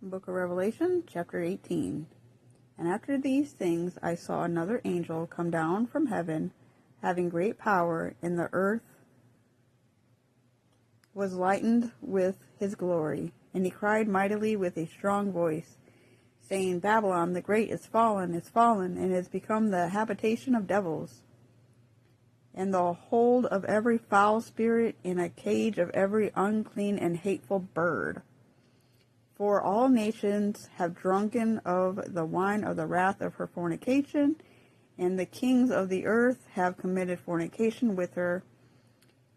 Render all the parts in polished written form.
Book of Revelation, chapter 18. And after these things I saw another angel come down from heaven, having great power, and the earth was lightened with his glory. And he cried mightily with a strong voice, saying, Babylon the great is fallen, and is become the habitation of devils, and the hold of every foul spirit, and a cage of every unclean and hateful bird. For all nations have drunken of the wine of the wrath of her fornication, and the kings of the earth have committed fornication with her,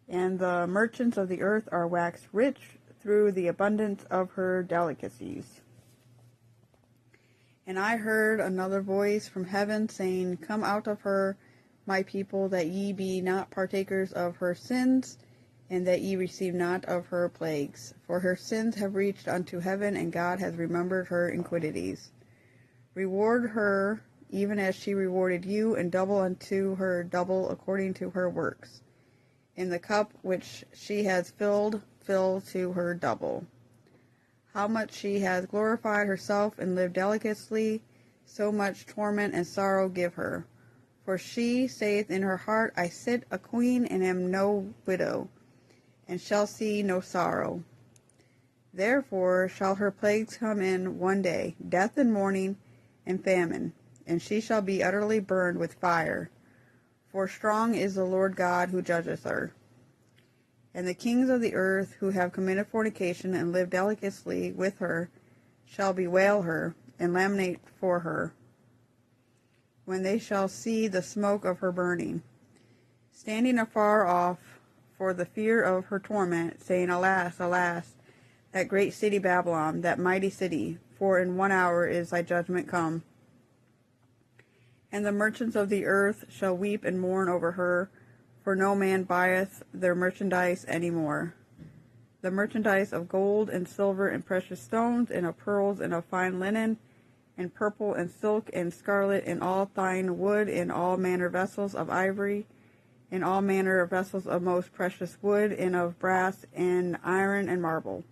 and the merchants of the earth are waxed rich through the abundance of her delicacies. And I heard another voice from heaven saying, Come out of her, my people, that ye be not partakers of her sins, and that ye receive not of her plagues. For her sins have reached unto heaven, and God has remembered her iniquities. Reward her, even as she rewarded you, and double unto her double according to her works. In the cup which she has filled, fill to her double. How much she has glorified herself and lived delicately, so much torment and sorrow give her. For she saith in her heart, I sit a queen, and am no widow, and shall see no sorrow. Therefore shall her plagues come in one day, death and mourning and famine, and she shall be utterly burned with fire. For strong is the Lord God who judgeth her. And the kings of the earth who have committed fornication and lived delicately with her shall bewail her and lament for her, when they shall see the smoke of her burning, standing afar off for the fear of her torment, saying, Alas, alas, that great city Babylon, that mighty city, for in 1 hour is thy judgment come. And the merchants of the earth shall weep and mourn over her, for no man buyeth their merchandise any more. The merchandise of gold and silver and precious stones, and of pearls and of fine linen, and purple and silk and scarlet, and all fine wood, and all manner vessels of ivory, and all manner of vessels of most precious wood, and of brass and iron and marble,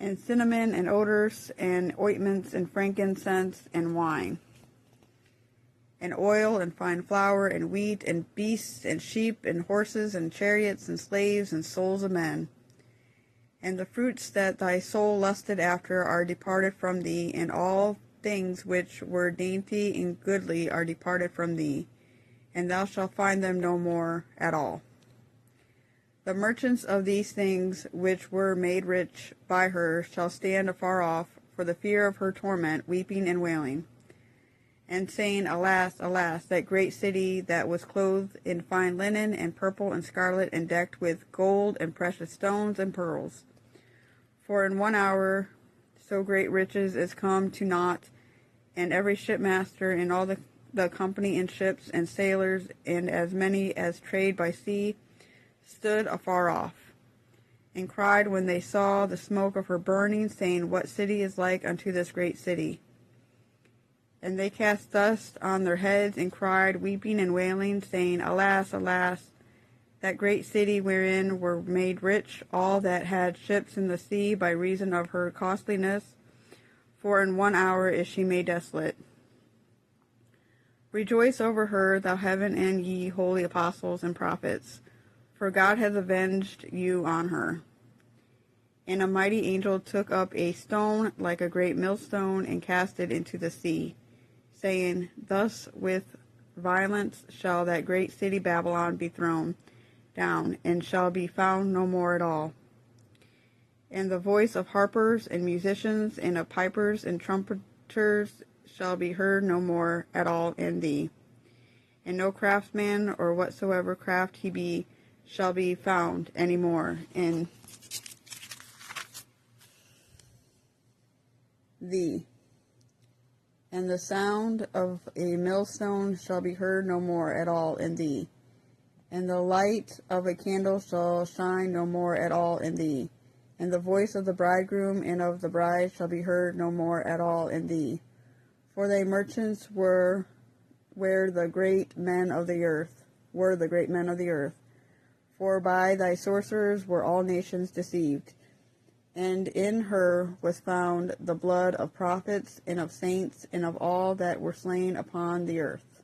and cinnamon and odors, and ointments and frankincense and wine, and oil and fine flour and wheat, and beasts and sheep and horses and chariots and slaves and souls of men. And the fruits that thy soul lusted after are departed from thee, and all things which were dainty and goodly are departed from thee, and thou shalt find them no more at all. The merchants of these things which were made rich by her shall stand afar off for the fear of her torment, weeping and wailing, and saying, Alas, alas, that great city that was clothed in fine linen and purple and scarlet, and decked with gold and precious stones and pearls. For in 1 hour so great riches is come to naught, and every shipmaster and all the company in ships and sailors, and as many as trade by sea, stood afar off, and cried when they saw the smoke of her burning, saying, What city is like unto this great city? And they cast dust on their heads, and cried, weeping and wailing, saying, Alas, alas, that great city wherein were made rich all that had ships in the sea by reason of her costliness, for in 1 hour is she made desolate. Rejoice over her, thou heaven, and ye holy apostles and prophets, for God has avenged you on her. And a mighty angel took up a stone like a great millstone, and cast it into the sea, saying, Thus with violence shall that great city Babylon be thrown down, and shall be found no more at all. And the voice of harpers and musicians, and of pipers and trumpeters shall be heard no more at all in thee. And no craftsman, or whatsoever craft he be, shall be found any more in thee. And the sound of a millstone shall be heard no more at all in thee. And the light of a candle shall shine no more at all in thee. And the voice of the bridegroom and of the bride shall be heard no more at all in thee. For thy merchants were the great men of the earth. For by thy sorcerers were all nations deceived. And in her was found the blood of prophets and of saints and of all that were slain upon the earth.